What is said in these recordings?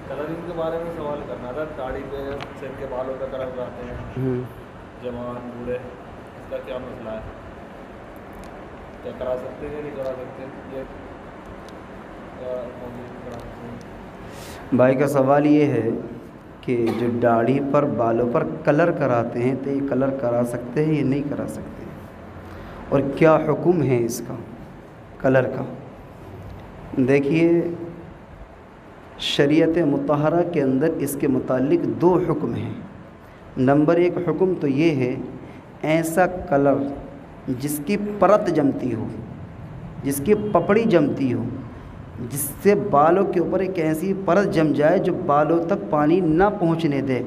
Colouring کے بارے میں سوال کرنا تھا. داڑھی پہ سر کے بالوں پہ کلر کراتے ہیں جوان بوڑھے, اس کا کیا مسئلہ ہے؟ کیا کرا سکتے ہیں یا نہیں کرا سکتے؟ یہ بھائی کا سوال یہ ہے کہ جو داڑھی پر بالوں پر کلر کراتے ہیں تو یہ کلر کرا سکتے ہیں یا نہیں کرا سکتے, اور کیا حکم ہے اس کا کلر کا؟ دیکھیے, شریعت مطہرہ کے اندر اس کے متعلق 2 حکم ہیں. نمبر 1 حکم تو یہ ہے, ایسا کلر جس کی پرت جمتی ہو, جس کی پپڑی جمتی ہو, جس سے بالوں کے اوپر ایک ایسی پرت جم جائے جو بالوں تک پانی نہ پہنچنے دے,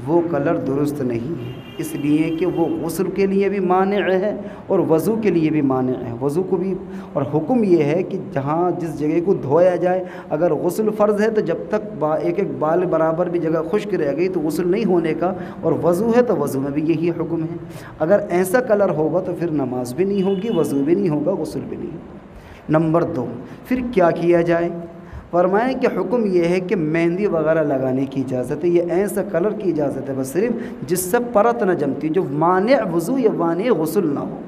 وہ کلر درست نہیں ہے. اس لیے کہ وہ غسل کے لیے بھی مانع ہے اور وضو کے لیے بھی مانع ہے. وضو کو بھی, اور حکم یہ ہے کہ جہاں جس جگہ کو دھویا جائے, اگر غسل فرض ہے تو جب تک ایک ایک بال برابر بھی جگہ خشک رہ گئی تو غسل نہیں ہونے کا, اور وضو ہے تو وضو میں بھی یہی حکم ہے. اگر ایسا کلر ہوگا تو پھر نماز بھی نہیں ہوگی, وضو بھی نہیں ہوگا, غسل بھی نہیں ہوگا. نمبر 2, پھر کیا کیا جائے؟ فرمائیں کہ حکم یہ ہے کہ مہندی وغیرہ لگانے کی اجازت ہے. یہ ایسا کلر کی اجازت ہے بس صرف جس سے پرت نہ جمتی, جو مانع وضو یا مانع غسل نہ ہو.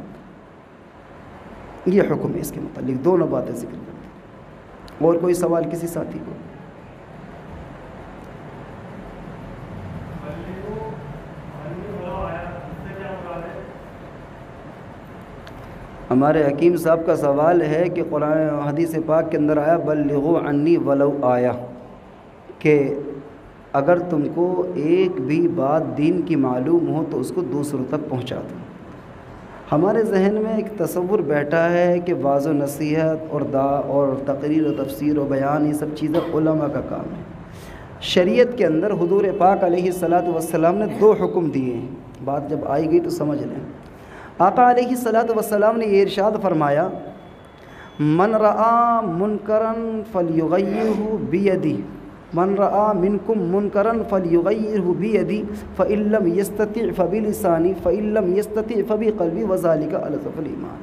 یہ حکم ہے اس کے متعلق. 2 باتیں ذکر کرتے ہیں. اور کوئی سوال کسی ساتھی کو؟ ہمارے حکیم صاحب کا سوال ہے کہ قرآن حدیث پاک کے اندر آیا بلغوا عنی ولو آیا, کہ اگر تم کو ایک بھی بات دین کی معلوم ہو تو اس کو دوسروں تک پہنچا دو. ہمارے ذہن میں ایک تصور بیٹھا ہے کہ واعظ و نصیحت اور تقریر و تفسیر و بیان, یہ سب چیزیں علماء کا کام ہے. شریعت کے اندر حضور پاک علیہ الصلاۃ والسلام نے 2 حکم دیے ہیں. بات جب آئی گئی تو سمجھ لیں. آقا علیہ الصلاۃ والسلام نے یہ ارشاد فرمایا, من رآ منکرا فلیغیرہ بیدی, من رآ منکم منکرا فلیغیرہ بیدی, فإن لم یستطع فبلسانی, فإن لم یستطع فبقلبی, وذلک اضعف الایمان.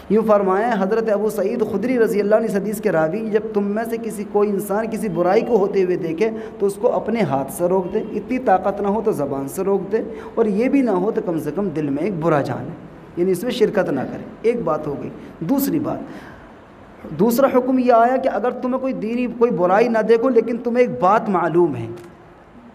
یوں فرمایا حضرت ابو سعید خدری رضی اللہ عنہ اس حدیث کے راوی, جب تم میں سے کوئی انسان کسی برائی کو ہوتے ہوئے دیکھے تو اس کو اپنے ہاتھ سے روک دے, اتنی طاقت نہ ہو تو زبان سے روک دے, اور یہ بھی نہ ہو تو کم سے کم دل میں ایک برا جان ہے, یعنی اس میں شرکت نہ کرے. ایک بات ہو گئی. دوسری بات, دوسرا حکم یہ آیا کہ اگر تمہیں کوئی برائی نہ دیکھو لیکن تمہیں ایک بات معلوم ہے.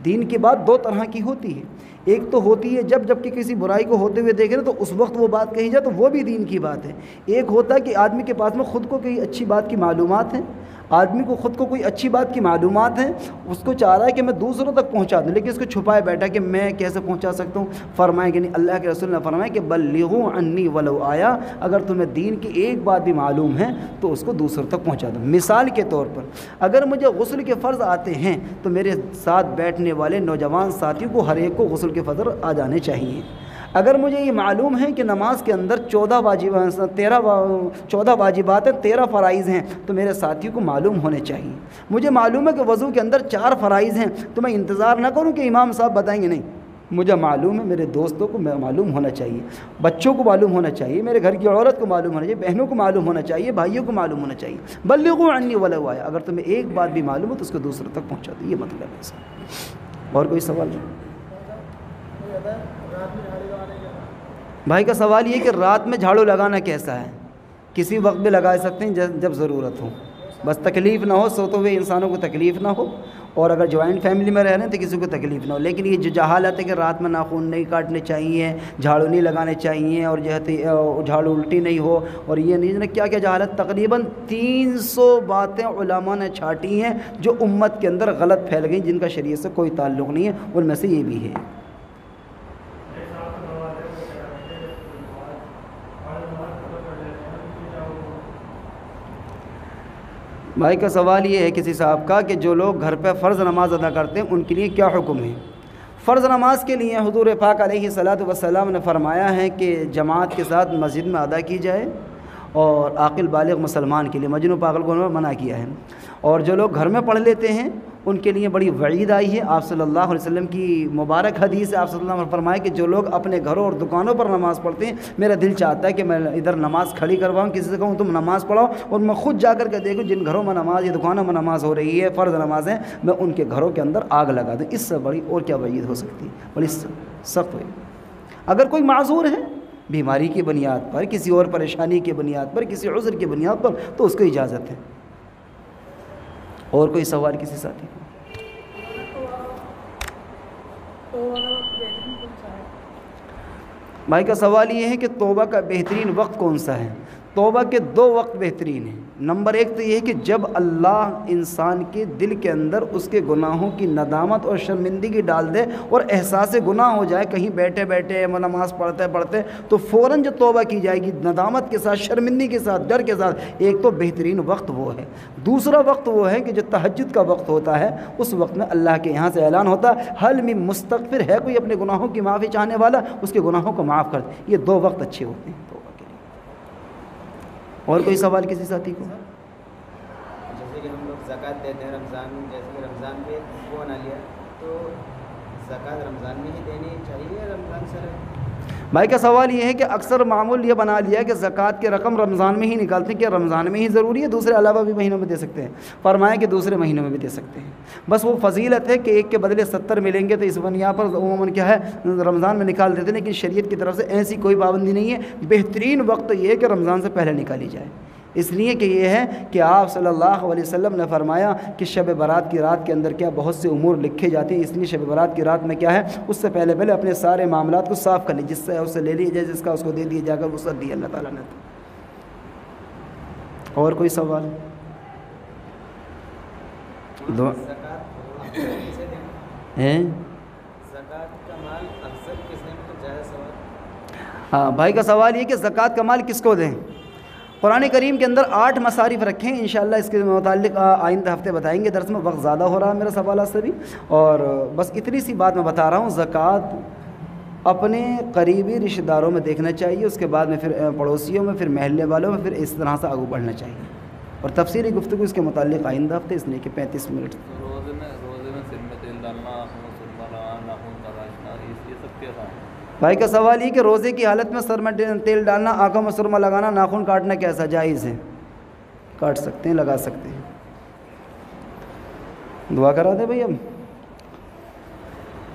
دین کی بات 2 طرح کی ہوتی ہے. ایک تو ہوتی ہے جب کہ کسی برائی کو ہوتے ہوئے دیکھے نا تو اس وقت وہ بات کہی جائے تو وہ بھی دین کی بات ہے. ایک ہوتا ہے کہ آدمی کے پاس میں خود کو کوئی اچھی بات کی معلومات ہیں, آدمی کو خود کو کوئی اچھی بات کی معلومات ہیں, اس کو چاہ رہا ہے کہ میں دوسروں تک پہنچا دوں, لیکن اس کو چھپائے بیٹھا کہ میں کیسے پہنچا سکتا ہوں. فرمائیں کہ نہیں, اللہ کے رسول نے فرمایا کہ بلغوا عنی ولو آیا, اگر تمہیں دین کی ایک بات بھی معلوم ہے تو اس کو دوسروں تک پہنچا دو. مثال کے طور پر, اگر مجھے غسل کے فرض آتے ہیں تو میرے ساتھ بیٹھنے والے نوجوان ساتھیوں کو ہر ایک کو غسل کے فرض آ جانے چاہیے. اگر مجھے یہ معلوم ہے کہ نماز کے اندر 14 واجبات ہیں, 13 فرائض ہیں, تو میرے ساتھیوں کو معلوم ہونے چاہیے. مجھے معلوم ہے کہ وضو کے اندر 4 فرائض ہیں, تو میں انتظار نہ کروں کہ امام صاحب بتائیں گے, نہیں, مجھے معلوم ہے, میرے دوستوں کو معلوم ہونا چاہیے, بچوں کو معلوم ہونا چاہیے, میرے گھر کی عورت کو معلوم ہونا چاہیے, بہنوں کو معلوم ہونا چاہیے, بھائیوں کو معلوم ہونا چاہیے. بلغوا عنی ولو آیا, اگر تمہیں ایک بات بھی معلوم ہو تو اس کو دوسروں تک پہنچا دو. یہ مطلب ہے اس کا. اور کوئی سوال نہیں؟ بھائی کا سوال یہ کہ رات میں جھاڑو لگانا کیسا ہے؟ کسی وقت بھی لگا سکتے ہیں جب ضرورت ہو, بس تکلیف نہ ہو, سوتے ہوئے انسانوں کو تکلیف نہ ہو, اور اگر جوائنٹ فیملی میں رہ رہے ہیں تو کسی کو تکلیف نہ ہو. لیکن یہ جو جہالت ہے کہ رات میں ناخن نہیں کاٹنے چاہیے, جھاڑو نہیں لگانے چاہیے, اور جو ہے جھاڑو الٹی نہیں ہو, اور یہ نہیں کیا جہالت, تقریباً 300 باتیں علماء نے چھانٹی ہیں جو امت کے اندر غلط پھیل گئیں, جن کا شریعت سے کوئی تعلق نہیں ہے. ان میں سے یہ بھی ہے. بھائی کا سوال یہ ہے کسی صاحب کا کہ جو لوگ گھر پہ فرض نماز ادا کرتے ہیں ان کے لیے کیا حکم ہے؟ فرض نماز کے لیے حضور پاک علیہ الصلاۃ والسلام نے فرمایا ہے کہ جماعت کے ساتھ مسجد میں ادا کی جائے, اور عاقل بالغ مسلمان کے لیے, مجنون پاگل کو منع کیا ہے. اور جو لوگ گھر میں پڑھ لیتے ہیں ان کے لیے بڑی وعید آئی ہے۔ آپ صلی اللہ علیہ وسلم کی مبارک حدیث ہے، آپ صلی اللہ علیہ وسلم نے فرمایا کہ جو لوگ اپنے گھروں اور دکانوں پر نماز پڑھتے ہیں، میرا دل چاہتا ہے کہ میں ادھر نماز کھڑی کرواؤں، کسی سے کہوں تم نماز پڑھاؤ، اور میں خود جا کر کے دیکھوں جن گھروں میں نماز یا دکانوں میں نماز ہو رہی ہے، فرض نمازیں، میں ان کے گھروں کے اندر آگ لگا دوں۔ اس سے بڑی اور کیا وعید ہو سکتی ہے؟ بڑی سخت وعید۔ اگر کوئی معذور ہے بیماری کی بنیاد پر، کسی اور پریشانی کی بنیاد پر، کسی عذر کی بنیاد پر، تو اس کو اجازت ہے۔ اور کوئی سوال کسی ساتھی کو؟ بھائی کا سوال یہ ہے کہ توبہ کا بہترین وقت کون سا ہے؟ توبہ کے 2 وقت بہترین ہیں۔ نمبر 1 تو یہ ہے کہ جب اللہ انسان کے دل کے اندر اس کے گناہوں کی ندامت اور شرمندگی ڈال دے اور احساس گناہ ہو جائے، کہیں بیٹھے بیٹھے نماز پڑھتے تو فوراً جو توبہ کی جائے گی ندامت کے ساتھ، شرمندگی کے ساتھ، ڈر کے ساتھ، ایک تو بہترین وقت وہ ہے۔ دوسرا وقت وہ ہے کہ جو تہجد کا وقت ہوتا ہے، اس وقت میں اللہ کے یہاں سے اعلان ہوتا ہے حل من مستغفر، ہے کوئی اپنے گناہوں کی معافی چاہنے والا، اس کے گناہوں کو معاف کر دے۔ یہ 2 وقت اچھے ہوتے ہیں توبہ کے لیے۔ اور کوئی سوال کسی ساتھی کو؟ جیسے کہ ہم لوگ زکوٰۃ دیتے ہیں رمضان، جیسے کہ رمضان پہ وہ بنا لیا، تو زکوٰۃ رمضان میں ہی دینی چاہیے رمضان سے؟ بھائی کا سوال یہ ہے کہ اکثر معمول یہ بنا لیا کہ زکوٰۃ کی رقم رمضان میں ہی نکالتے ہیں، کہ رمضان میں ہی ضروری ہے، دوسرے علاوہ بھی مہینوں میں دے سکتے ہیں؟ فرمایا کہ دوسرے مہینوں میں بھی دے سکتے ہیں، بس وہ فضیلت ہے کہ ایک کے بدلے 70 ملیں گے تو اس بنیاد پر عموماً کیا ہے رمضان میں نکال دیتے ہیں، لیکن شریعت کی طرف سے ایسی کوئی پابندی نہیں ہے۔ بہترین وقت یہ ہے کہ رمضان سے پہلے نکالی جائے، اس لیے کہ یہ ہے کہ آپ صلی اللہ علیہ وسلم نے فرمایا کہ شب برات کی رات کے اندر کیا بہت سے امور لکھے جاتے ہیں، اس لیے شب برات کی رات میں کیا ہے اس سے پہلے اپنے سارے معاملات کو صاف کر لی، جس سے اس سے لے لیجیے، جس کا اس کو دے دیا جا کر وسعت دی اللہ تعالیٰ نے۔ اور کوئی سوال؟ ہاں بھائی کا سوال یہ کہ زکوٰۃ کا مال کس کو دیں؟ قرآن کریم کے اندر 8 مصارف رکھے ہیں، انشاءاللہ اس کے متعلق آئندہ ہفتے بتائیں گے درس میں، وقت زیادہ ہو رہا ہے میرا سوالات سے بھی، اور بس اتنی سی بات میں بتا رہا ہوں، زکوٰۃ اپنے قریبی رشتہ داروں میں دیکھنا چاہیے، اس کے بعد میں پھر پڑوسیوں میں، پھر محلے والوں میں، پھر اس طرح سے آگے بڑھنا چاہیے، اور تفصیلی گفتگو اس کے متعلق آئندہ ہفتے، اس لیے کہ 35 منٹ۔ روزے میں سر میں تیل ڈالنا، سرما لگانا، ناخن تراشنا، یہ سب کیسا ہے؟ بھائی کا سوال یہ کہ روزے کی حالت میں سر میں تیل ڈالنا، آنکھوں میں سرما لگانا، ناخن کاٹنا کیسا جائز ہے؟ کاٹ سکتے ہیں، لگا سکتے ہیں۔ دعا کرا دیں بھائی اب۔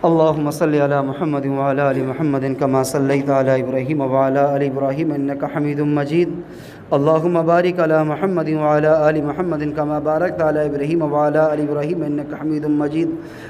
اللہم صلی علی محمد وعلی آل محمد کما صلیت علی ابراہیم وعلی آل ابراہیم انک حمید مجید، اللہم بارک علی محمد وعلی آل محمد کما بارکت علی ابراہیم وعلی آل ابراہیم انک حمید مجید،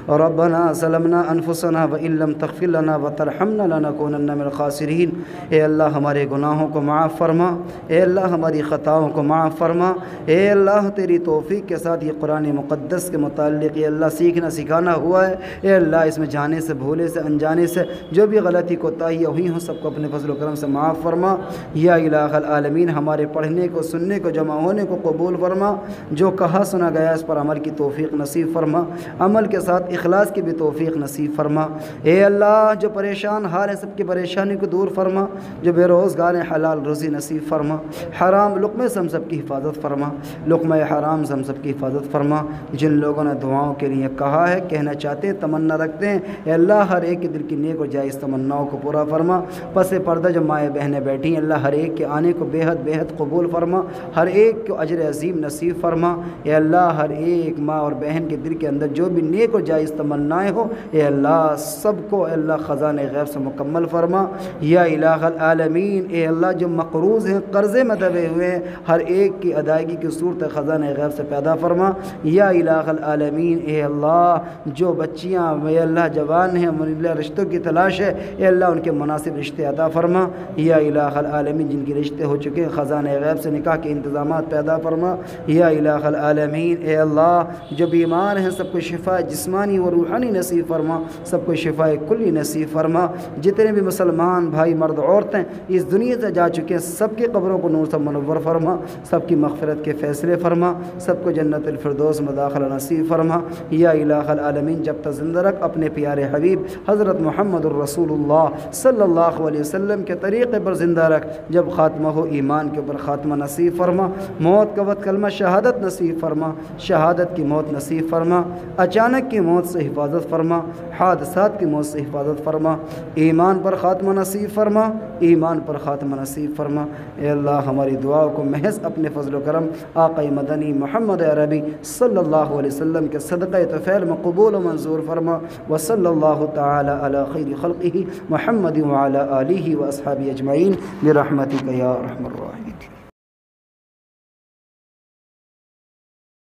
ربنا ظلمنا انفسنا وان لم تغفر لنا وترحمنا لنکونن من الخاسرین۔ اے اللہ ہمارے گناہوں کو معاف فرما، اے اللہ ہماری خطاؤں کو معاف فرما، اے اللہ تیری توفیق کے ساتھ یہ قرآن مقدس کے متعلق یہ اللہ سیکھنا سکھانا ہوا ہے، اے اللہ اس میں جانے سے، بھولے سے، انجانے سے جو بھی غلطی کوتاہیاں ہوئی ہوں سب کو اپنے فضل و کرم سے معاف فرما، یا الہ العالمین ہمارے پڑھنے کو، سننے کو، جمع ہونے کو قبول فرما، جو کہا سنا گیا اس پر عمل کی توفیق نصیب فرما، عمل کے ساتھ اخلاص کی بھی توفیق نصیب فرما، اے اللہ جو پریشان حال ہیں سب کی پریشانی کو دور فرما، جو بے روزگار ہیں حلال روزی نصیب فرما، حرام لقمے سے ہم سب کی حفاظت فرما، لقمہ حرام سے ہم سب کی حفاظت فرما، جن لوگوں نے دعاؤں کے لیے کہا ہے، کہنا چاہتے ہیں، تمنا رکھتے ہیں، اے اللہ ہر ایک کے دل کی نیک اور جائز تمناؤں کو پورا فرما، پس پردہ جو مائیں بہنیں بیٹھی ہیں اللہ ہر ایک کے آنے کو بے حد قبول فرما، ہر ایک کو اجر عظیم نصیب فرما، اے اللہ ہر ایک ماں اور بہن کے دل کے اندر جو بھی نیک اور جائز تمنائیں ہو اے اللہ سب کو اے اللہ خزانہ غیب سے مکمل فرما، یا الہ العالمین اے اللہ جو مقروض ہیں، قرضے میں دبے ہوئے ہیں، ہر ایک کی ادائیگی کی صورت خزانہ غیب سے پیدا فرما، یا الہ العالمین اے اللہ جو بچیاں اے اللہ جوان ہیں، رشتوں کی تلاش ہے، اے اللہ ان کے مناسب رشتے عطا فرما، یا الہ العالمین جن کے رشتے ہو چکے ہیں خزانہ غیب سے نکاح کے انتظامات پیدا فرما، یا الہ العالمین اے اللہ جو بیمار ہیں سب کو شفا جسمانی و روحانی نصیب فرما، سب کو شفا کلی نصیب فرما، جتنے بھی مسلمان بھائی مرد عورتیں اس دنیا سے جا چکے ہیں سب کی قبروں کو نور سے منور فرما، سب کی مغفرت کے فیصلے فرما، سب کو جنت الفردوس میں داخلہ نصیب فرما، یا الہ العالمین جب تک زندہ رکھ اپنے پیارے حبیب حضرت محمد الرسول اللہ صلی اللہ علیہ وسلم کے طریقے پر زندہ رکھ، جب خاتمہ ہو ایمان کے اوپر پر خاتمہ نصیب فرما، موت کا وقت کلمہ شہادت نصیب فرما، شہادت کی موت نصیب فرما، اچانک کی موت سے حفاظت فرما، حادثات کی موت سے حفاظت فرما، ایمان پر خاتمہ نصیب فرما، ایمان پر خاتمہ نصیب فرما۔ اے اللہ ہماری دعاؤں کو محض اپنے فضل و کرم آقا مدنی محمد عربی صلی اللہ علیہ وسلم کے صدقہ طفیل میں قبول و منظور فرما، وصلی اللہ تعالی علی خیر خلقہ محمد وعلی آلہ و اصحابہ اجمعین برحمتک یا ارحم الراحمین۔